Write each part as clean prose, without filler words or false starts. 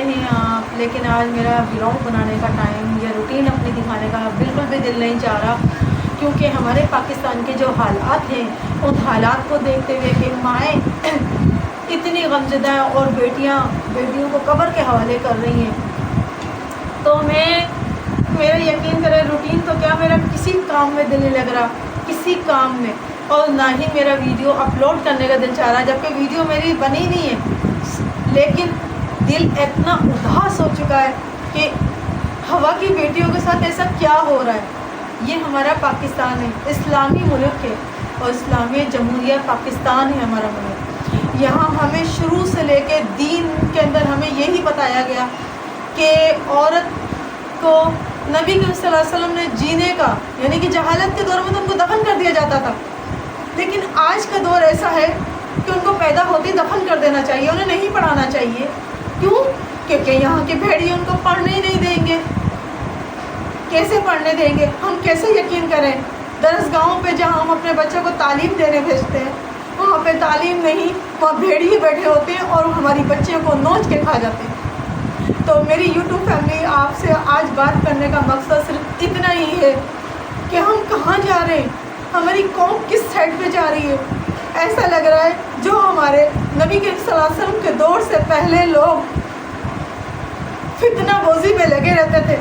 ہیں آپ، لیکن آج میرا ولاگ بنانے کا ٹائم یا روٹین اپنی دکھانے کا بالکل بھی دل نہیں چاہ رہا، کیونکہ ہمارے پاکستان کے جو حالات ہیں ان حالات کو دیکھتے ہوئے کہ مائیں اتنی غمزدہ ہیں اور بیٹیوں کو قبر کے حوالے کر رہی ہیں، تو میرا یقین کرے روٹین تو کیا میرا کسی کام میں دل نہیں لگ رہا، کسی کام میں، اور نہ ہی میرا ویڈیو اپلوڈ کرنے کا دل چاہ رہا، جبکہ ویڈیو میری بنی نہیں ہے، لیکن دل اتنا اداس ہو چکا ہے کہ ہوا کی بیٹیوں کے ساتھ ایسا کیا ہو رہا ہے۔ یہ ہمارا پاکستان ہے، اسلامی ملک ہے، اور اسلامی جمہوریہ پاکستان ہے ہمارا ملک۔ یہاں ہمیں شروع سے لے کے دین کے اندر ہمیں یہی بتایا گیا کہ عورت کو نبی کریم صلی اللہ علیہ وسلم نے جینے کا، یعنی کہ جہالت کے دور میں تو ان کو دفن کر دیا جاتا تھا، لیکن آج کا دور ایسا ہے کہ ان کو پیدا ہوتے ہی دفن کر دینا چاہیے، انہیں نہیں پڑھانا چاہیے۔ کیوں؟ کیونکہ یہاں کے بھیڑیے ان کو پڑھنے ہی نہیں دیں گے۔ کیسے پڑھنے دیں گے؟ ہم کیسے یقین کریں؟ درسگاہوں پہ جہاں ہم اپنے بچوں کو تعلیم دینے بھیجتے ہیں، وہاں پہ تعلیم نہیں، وہاں بھیڑیے بیٹھے ہوتے ہیں اور ہماری بچیوں کو نوچ کے کھا جاتے ہیں۔ تو میری یوٹیوب فیملی، آپ سے آج بات کرنے کا مقصد صرف اتنا ہی ہے کہ ہم کہاں جا رہے ہیں، ہماری قوم کس سائڈ پہ جا رہی ہے۔ ایسا لگ رہا ہے جو ہمارے نبی کے صلی اللہ علیہ وسلم کے دور سے پہلے لوگ فتنہ بازی میں لگے رہتے تھے،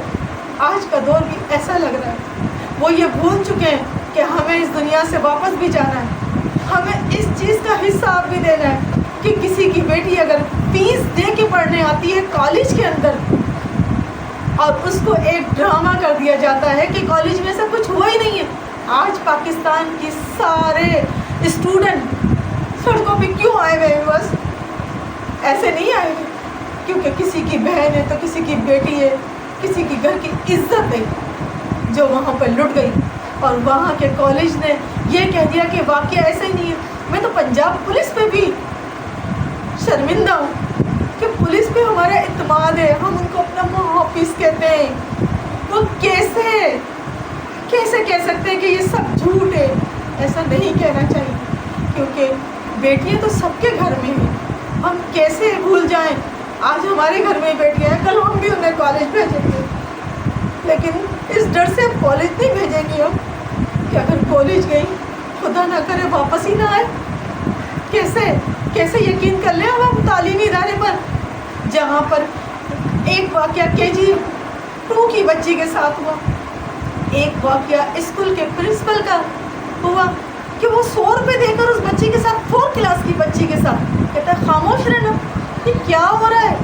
آج کا دور بھی ایسا لگ رہا ہے۔ وہ یہ بھول چکے ہیں کہ ہمیں اس دنیا سے واپس بھی جانا ہے، ہمیں اس چیز کا حساب بھی دینا ہے کہ کسی کی بیٹی اگر فیس دے کے پڑھنے آتی ہے کالج کے اندر، اور اس کو ایک ڈرامہ کر دیا جاتا ہے کہ کالج میں سے کچھ ہوا ہی نہیں ہے۔ آج پاکستان کی سارے اسٹوڈنٹ سڑکوں پہ کیوں آئے ہوئے ہیں؟ بس ایسے نہیں آئے ہوئے کیونکہ کسی کی بہن ہے تو کسی کی بیٹی ہے، کسی کی گھر کی عزت ہے جو وہاں پہ لٹ گئی، اور وہاں کے کالج نے یہ کہہ دیا کہ واقعہ ایسا ہی نہیں ہے۔ میں تو پنجاب پولیس پہ بھی شرمندہ ہوں کہ پولیس پہ ہمارا اعتماد ہے، ہم ان کو اپنا محافظ کہتے ہیں۔ وہ کیسے کہہ سکتے ہیں کہ یہ سب جھوٹ ہے؟ ایسا نہیں کہنا چاہیے، کیونکہ بیٹیاں تو سب کے گھر میں ہیں، ہم کیسے بھول جائیں؟ آج ہمارے گھر میں بیٹیاں ہیں، کل ہم بھی انہیں کالج بھیجیں گے، لیکن اس ڈر سے کالج نہیں بھیجیں گے ہم کہ اگر کالج گئی خدا نہ کرے واپس ہی نہ آئے۔ کیسے یقین کر لیں ہم تعلیمی ادارے پر جہاں پر ایک واقعہ KG2 کی بچی کے ساتھ ہوا، ایک واقعہ اسکول کے پرنسپل کا ہوا کہ وہ 100 روپے دے کر اس بچی کے ساتھ 4 کلاس کی بچی کے ساتھ کہتا ہے خاموش رہنا۔ یہ کیا ہو رہا ہے؟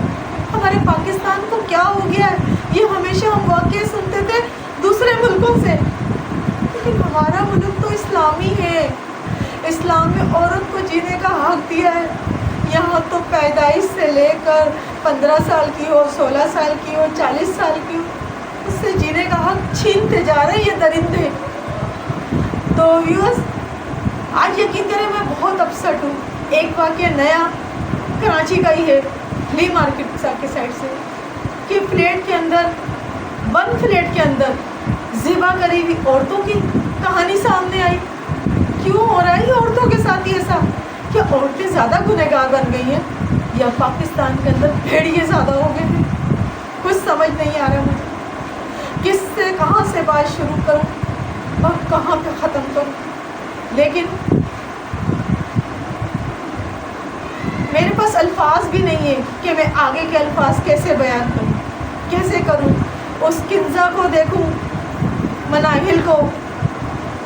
ہمارے پاکستان کو کیا ہو گیا ہے؟ یہ ہمیشہ ہم واقعے سنتے تھے دوسرے ملکوں سے، لیکن ہمارا ملک تو اسلامی ہے، اسلام میں عورت کو جینے کا حق دیا ہے۔ یہاں تو پیدائش سے لے کر 15 سال کی ہو، 16 سال کی ہو، 40 سال کی ہو، اس سے جینے کا حق چھینتے جا رہے ہیں یہ درندے۔ تو ویورز، آج یقین کریں میں بہت اپسٹ ہوں۔ ایک واقعہ نیا کراچی کا ہی ہے، لی مارکیٹ کے سائڈ سے، کہ فلیٹ کے اندر، بند فلیٹ کے اندر ذبح کری ہوئی عورتوں کی کہانی سامنے آئی۔ کیوں ہو رہا ہے یہ عورتوں کے ساتھ ہی ایسا؟ کیا عورتیں زیادہ گنہگار بن گئی ہیں یا پاکستان کے اندر بھیڑیے زیادہ ہو گئے ہیں؟ کچھ سمجھ نہیں آ رہا مجھے، کس سے کہاں سے بات شروع کروں اور کہاں پہ ختم کروں۔ لیکن میرے پاس الفاظ بھی نہیں ہیں کہ میں آگے کے الفاظ کیسے بیان کروں، کیسے کروں۔ اس کنزا کو دیکھوں، مناہل کو،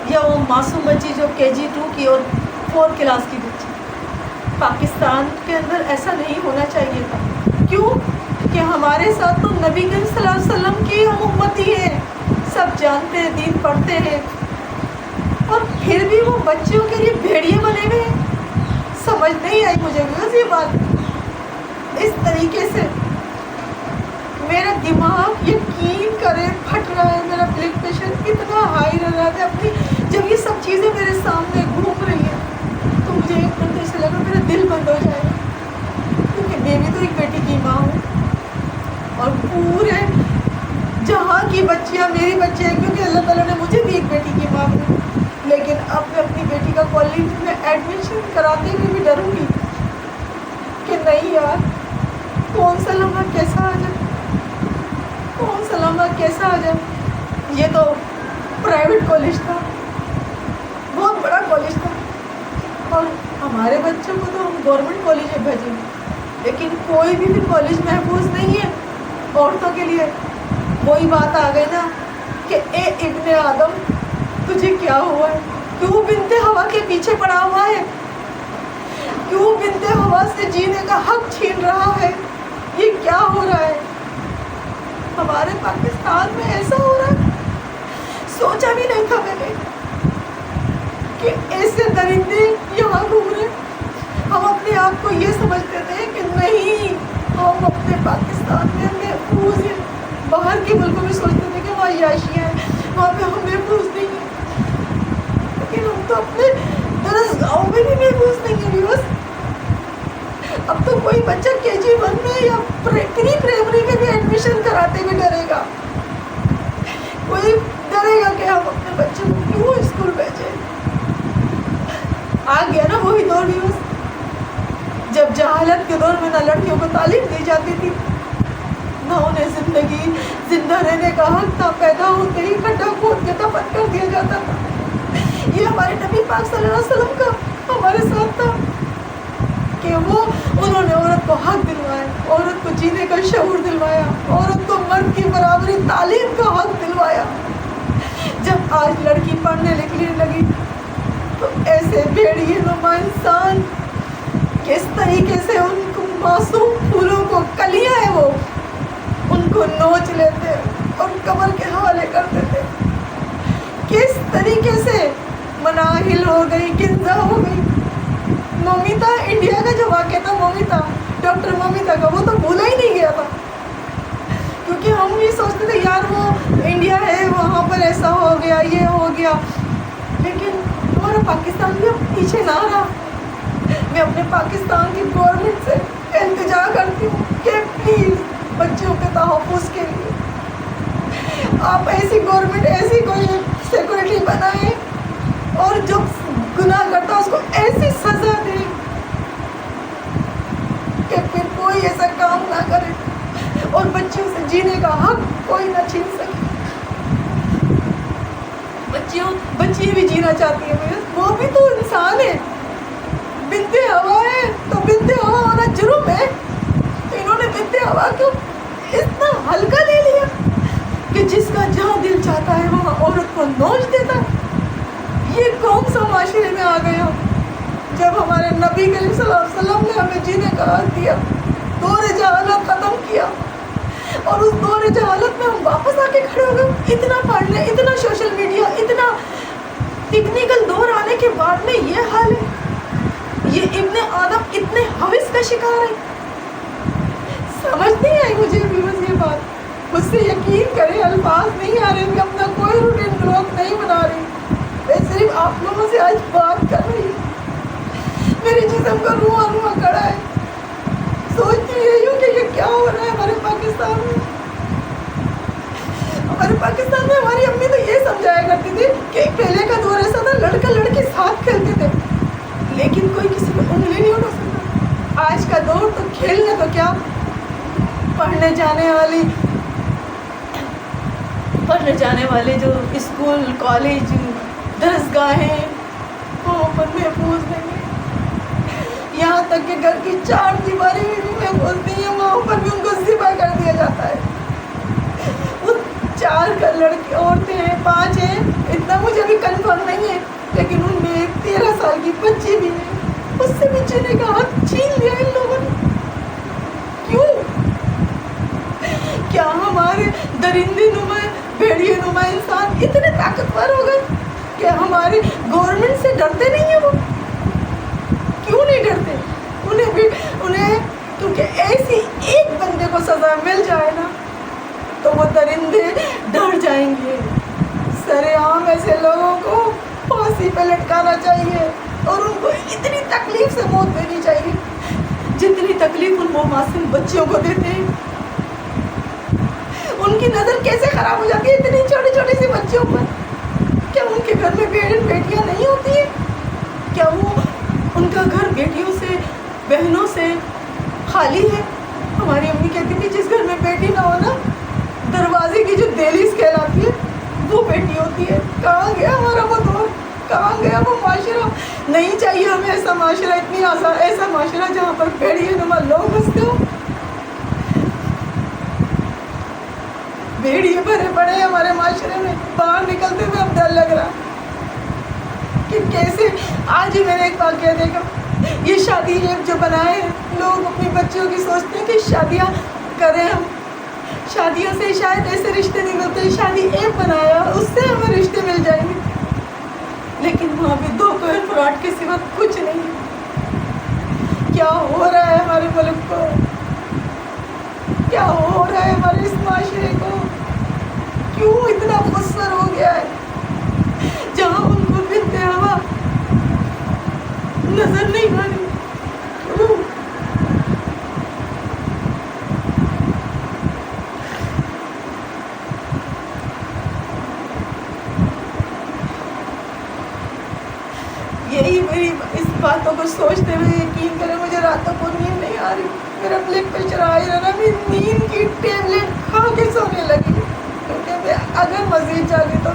یا وہ معصوم بچی جو KG2 کی اور 4 کلاس کی بچی۔ پاکستان کے اندر ایسا نہیں ہونا چاہیے تھا۔ کیوں؟ کہ ہمارے ساتھ تو نبی کریم صلی اللہ علیہ وسلم کی ہم امتی ہیں، سب جانتے ہیں، دین پڑھتے ہیں، اور پھر بھی وہ بچیوں کے لیے بھیڑیے بنے ہوئے ہیں۔ سمجھ نہیں آئی مجھے بھی یہ بات۔ اس طریقے سے میرا دماغ یقین کرے پھٹ رہا ہے، میرا بلڈ پریشر اتنا ہائی رہ رہا ہے اپنی، جب یہ سب چیزیں میرے سامنے گھوم رہی ہیں تو مجھے ایک منٹ ایسا لگا میرا دل بند ہو جائے گا، کیونکہ میں بھی تو ایک بیٹی کی ماں ہوں، اور پورے جہاں کی بچیاں میری بچے ہیں، کیونکہ اللہ تعالیٰ نے مجھے بھی ایک بیٹی کی ماں دی، لیکن اب میں اپنی بیٹی کا کالج میں ایڈمیشن کراتے ہوئے بھی ڈروں گی کہ نہیں یار، کون سا لمحہ کیسا कैसा आ जाए। ये तो प्राइवेट कॉलेज था, बहुत बड़ा कॉलेज था, और हमारे बच्चों को तो हम गवर्नमेंट कॉलेज में भेजेंगे, लेकिन कोई भी कॉलेज महफूज नहीं है औरतों के लिए। वही बात आ गई ना कि ए इब्ने आदम, तुझे क्या हुआ है? क्यों बिनते हवा के पीछे पड़ा हुआ है? क्यों बिनते हवा से जीने का हक छीन रहा है? ये क्या हो रहा है? हमारे पाकिस्तान में ऐसा हो रहा है, सोचा भी नहीं था मैंने कि ऐसे दरिंदे यहाँ घूम रहे। हम अपने आप को ये समझते थे कि नहीं, हम अपने पाकिस्तान में महफूज हैं। बाहर के मुल्कों में सोचते थे कि वहाँ याशियाँ हैं, वहाँ पे हम महफूज नहीं हैं, लेकिन हम तो अपने दरसगाहों में भी महफूज नहीं है व्यूअर्स। अब तो कोई बच्चा KG1 में या प्री प्राइमरी में भी एडमिशन कराते हुए डरेगा। कोई डरेगा कि हम अपने बच्चे को क्यों स्कूल भेजें। आ गया ना वही दौर व्यूअर्स, जब जहालत के दौर में ना लड़कियों को तालीम दी जाती थी, ना उन्हें जिंदगी जिंदा रहने का हक था। पैदा होते ही खड्डा खोद के दफन कर दिया जाता था। ये हमारे नबी पाक सल्लल्लाहु अलैहि वसल्लम का हमारे साथ था कि उन्होंने औरत को हक दिलवाया, औरत को जीने का शऊर दिलवाया, औरत को मर्द की बराबरी तालीम का हक दिलवाया। जब आज लड़की पढ़ने लिखने लगी तो ऐसे भेड़िए नुमा इंसान किस तरीके से उनको मासूम फूलों को, कलियां है वो, उनको नोच लेते और कब्र के हवाले कर देते। किस तरीके से मनाहिल हो गई, किंजा हो गई। ममिता, इंडिया का जो वाक़या था ममिता, डॉक्टर ममिता का, वो तो भूला ही नहीं गया था, क्योंकि हम ये सोचते थे यार वो इंडिया है, वहाँ पर ऐसा हो गया, ये हो गया। लेकिन हमारा पाकिस्तान भी अब पीछे ना रहा। मैं अपने पाकिस्तान की गवर्नमेंट से इल्तिजा करती हूँ कि प्लीज़ बच्चों के तहफ़्फ़ुज़ के लिए आप ऐसी गवर्नमेंट, ऐसी कोई सिक्योरिटी बनाएं और जो गुनाह करता है उसको ऐसी सज़ा दे कि फिर कोई ऐसा काम ना करे और बच्चों से जीने का हक कोई ना छीन सके। बच्ची भी जीना चाहती है, वो भी तो इंसान है। बिनते हवा है तो बिनते हवा होना जुर्म है, तो इन्होंने बिनते हवा को इतना हल्का ले लिया कि जिसका जहाँ दिल चाहता है वहाँ औरत को नोच देता। ये कौन सा माशरे में आ गया जब हमारे नबी करीम सल्लल्लाहु अलैहि वसल्लम ने हमें जीने का हक दिया, दौर जहालत ख़त्म किया, और उस दौर जहालत में हम वापस आके खड़े हो गए। इतना पढ़ने, इतना सोशल मीडिया, इतना टेक्निकल दौर आने के बाद में ये हाल है। ये इब्ने आदम इतने हविस का शिकार है। समझ नहीं आई मुझे भी बस ये बात, मुझसे यकीन करें अल्फाज नहीं आ रहे, मैं अपना कोई रूटीन ब्लॉग नहीं बना रही, मैं सिर्फ आप लोगों से आज बात कर रही हूँ। मेरे जिस्म का रुआ रुआ खड़ा है, सोचती यही हूँ कि ये क्या हो रहा है हमारे पाकिस्तान में। हमारे पाकिस्तान में हमारी अम्मी तो ये समझाया करती थी कि पहले का दौर ऐसा था, लड़का लड़की साथ खेलते थे, लेकिन कोई किसी को उंगली नहीं उठा सकता। आज का दौर तो खेलने तो क्या, पढ़ने जाने वाले जो स्कूल, कॉलेज, दरसगाहें, वहाँ पर महफूज नहीं है। यहाँ तक कि घर की 4 दीवारें भी महफूज नहीं है, वहाँ पर भी उनको ज़िबा कर दिया जाता है। वो 4 लड़की औरतें हैं, 5 हैं, इतना मुझे अभी कंफर्म नहीं है, लेकिन उनमें 13 साल की बच्ची भी है, उससे भी जीने का हक छीन लिया इन लोगों ने। क्यों? क्या हमारे दरिंदे नुमा, भेड़िए नुमा इंसान इतने ताकतवर हो गए कि हमारी गवर्नमेंट से डरते नहीं है? वो क्यों नहीं डरते? उन्हें क्योंकि ऐसी एक बंदे को सज़ा मिल जाए ना तो वो दरिंदे डर जाएंगे। सरेआम ऐसे लोगों को फांसी पे लटकाना चाहिए और उनको इतनी तकलीफ से मौत देनी चाहिए जितनी तकलीफ उन मासूम बच्चियों को देते हैं। उनकी नज़र कैसे ख़राब हो जाती है इतनी छोटी छोटी सी बच्चियों पर। क्या उनके घर में बेटियाँ नहीं होती हैं? क्या वो उनका घर बेटियों से, बहनों से खाली है? हमारी अम्मी कहती थी जिस घर में बेटी ना हो ना दरवाजे की जो दहलीज कहलाती है वो बेटी होती है। कहाँ गया हमारा वो दौर, कहाँ गया वो माशरा? नहीं चाहिए हमें ऐसा माशरा, इतनी आसान ऐसा माशरा जहाँ पर भेड़िए नुमा लोग हंसते हो। भेड़िए भरे पड़े हैं हमारे माशरे में, बाहर निकलते हुए अब डर लग रहा कि कैसे। आज ही मैंने एक वाक़या देखा, ये शादी ऐप जो बनाए हैं, लोग अपनी बच्चियों की सोचते हैं कि शादियाँ करें हम, शादियों से शायद ऐसे रिश्ते नहीं मिलते, शादी ऐप बनाया उससे हमें रिश्ते मिल जाएंगे, लेकिन वहाँ पे धोखा और फ्रॉड के सिवा कुछ नहीं। क्या हो रहा है हमारे मुल्क को, क्या हो रहा है हमारे इस माशरे को? क्यों इतना खुसर हो गया है? जहाँ उनको बिनते हवा नजर नहीं आ रही, क्यों? यही मेरी इस बातों को सोचते हुए यकीन करें मुझे रातों को नींद नहीं आ रही, मेरा ब्लड प्रेशर आ ही रहा, मैं नींद की टेबलेट खा के सोने लगी, क्योंकि मैं अगर मजीद जागी तो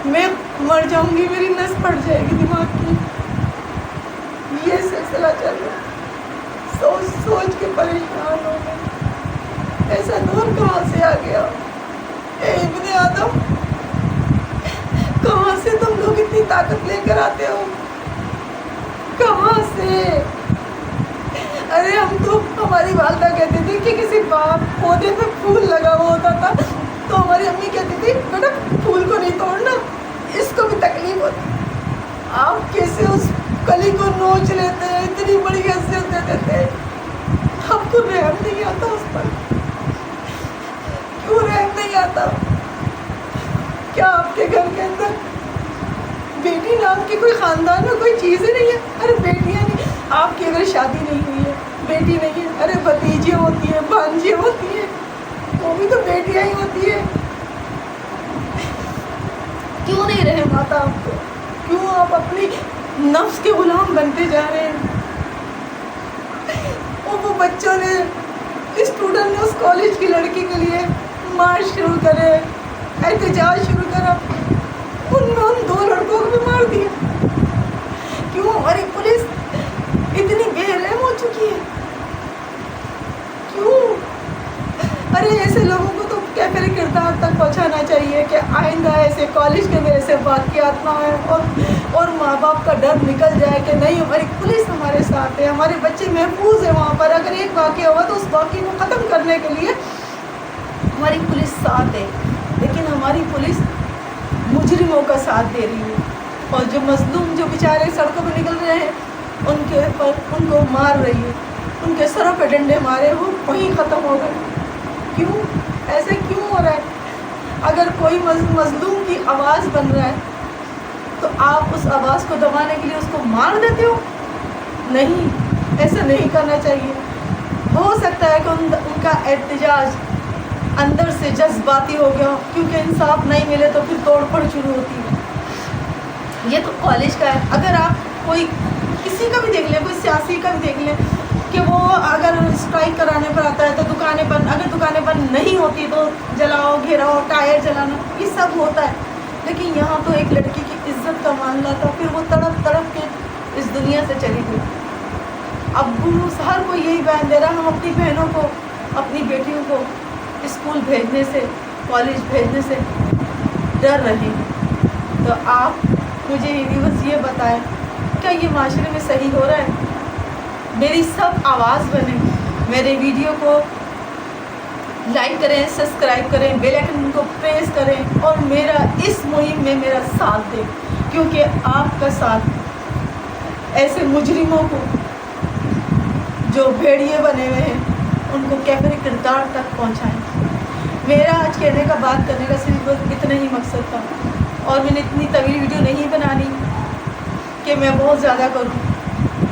मैं मर जाऊंगी, मेरी नस फट जाएगी दिमाग की। ये सिलसिला चल रहा है, सोच सोच के परेशान हो गए। ऐसा दौर कहाँ से आ गया? ए इब्ने आदम, कहाँ से तुम लोग इतनी ताकत लेकर आते हो? कहाँ से? अरे हम तो, हमारी वालदा कहती थी कि किसी पौधे पे फूल लगा हुआ होता था तो हमारी अम्मी कहती थी बेटा फूल को नहीं तोड़ना, इसको भी तकलीफ होती। आप कैसे उस कली को नोच लेते हैं, इतनी बड़ी हैसियत दे देते हैं, आपको रहम नहीं आता उस पर? क्यों रहम नहीं आता? क्या आपके घर के अंदर बेटी नाम की कोई खानदान में कोई चीज़ ही नहीं है? अरे बेटियां नहीं, आपकी अगर शादी नहीं हुई है, बेटी नहीं है, अरे भतीजियाँ होती है, भांजियाँ होती है, वो भी तो बेटियां ही होती है। क्यों नहीं रहम आता आपको? क्यों आप अपनी नफ्स के गुलाम बनते जा रहे हैं? वो बच्चों ने, स्टूडेंट ने उस कॉलेज की लड़की के लिए मार्च शुरू करे, एहतजाज शुरू करा, उनमें उन 2 लड़कों को भी मार दिया। क्यों हमारी पुलिस इतनी बेरहम हो चुकी है? क्यों? अरे ऐसे लोगों को तो कैफे किरदार तक पहुंचाना चाहिए कि आइंदा ऐसे कॉलेज के मेरे से वाक़यात ना हो और माँ बाप का डर निकल जाए कि नहीं हमारी पुलिस हमारे साथ है, हमारे बच्चे महफूज है वहाँ पर। अगर एक वाक़या हुआ तो उस वाक़े को ख़त्म करने के लिए हमारी पुलिस साथ है, लेकिन हमारी पुलिस मुजरिमों का साथ दे रही है और जो मजलूम, जो बेचारे सड़कों पर निकल रहे हैं, उनके पर उनको मार रही है, उनके सरों पे डंडे मारे, वो वहीं ख़त्म हो गए। क्यों? ऐसे क्यों हो रहा है? अगर कोई मजलूम की आवाज़ बन रहा है तो आप उस आवाज़ को दबाने के लिए उसको मार देते हो? नहीं, ऐसा नहीं करना चाहिए। हो सकता है कि उनका एहतजाज अंदर से जज्बाती हो गया, क्योंकि इंसाफ नहीं मिले तो फिर तोड़फोड़ शुरू होती है। ये तो कॉलेज का है। अगर आप कोई किसी का भी देख लें, कोई सियासी का भी देख लें कि वो अगर स्ट्राइक कराने पर आता है तो दुकानें बंद, अगर दुकानें बंद नहीं होती तो जलाओ, घेराओ, टायर जलाना, ये सब होता है। लेकिन यहाँ तो एक लड़की की इज्जत का मामला था, फिर वो तड़प तड़प के इस दुनिया से चली गई। अब हर कोई यही बयान दे रहा, हम अपनी बहनों को, अपनी बेटियों को स्कूल भेजने से, कॉलेज भेजने से डर रहे हैं। तो आप मुझे बस ये बताएं, क्या ये माशरे में सही हो रहा है? मेरी सब आवाज़ बने, मेरे वीडियो को लाइक करें, सब्सक्राइब करें, बेल आइकन को प्रेस करें और मेरा इस मुहिम में मेरा साथ दें, क्योंकि आपका साथ ऐसे मुजरिमों को जो भेड़िए बने हुए हैं उनको कैफे किरदार तक पहुंचाएं। मेरा आज कहने का, बात करने का सिर्फ इतना ही मकसद था और मैंने इतनी तवील वीडियो नहीं बनानी कि मैं बहुत ज़्यादा करूं,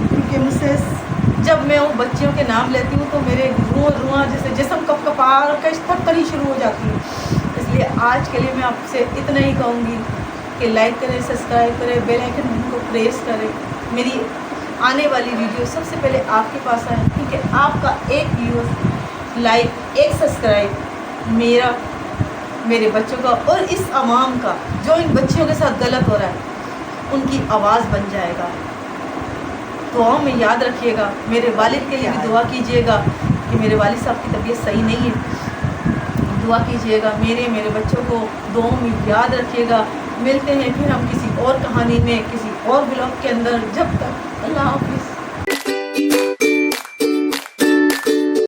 क्योंकि मुझसे जब मैं उन बच्चियों के नाम लेती हूँ तो मेरे रुआं जैसे जिस्म कपकपार का थरथरी शुरू हो जाती है। इसलिए आज के लिए मैं आपसे इतना ही कहूँगी कि लाइक करें, सब्सक्राइब करें, बेल आइकन को प्रेस करें। मेरी आने वाली वीडियो सबसे पहले आपके पास आए, क्योंकि आपका एक व्यूअर, लाइक, एक सब्सक्राइब میرا، میرے بچوں کا اور اس عوام کا جو ان بچیوں کے ساتھ غلط ہو رہا ہے ان کی آواز بن جائے گا۔ دعاؤں میں یاد رکھیے گا، میرے والد کے لیے بھی دعا کیجیے گا کہ میرے والد صاحب کی طبیعت صحیح نہیں ہے، دعا کیجیے گا، میرے بچوں کو دعاؤں میں یاد رکھیے گا۔ ملتے ہیں پھر ہم کسی اور کہانی میں، کسی اور بلاگ کے اندر، جب تک اللہ حافظ۔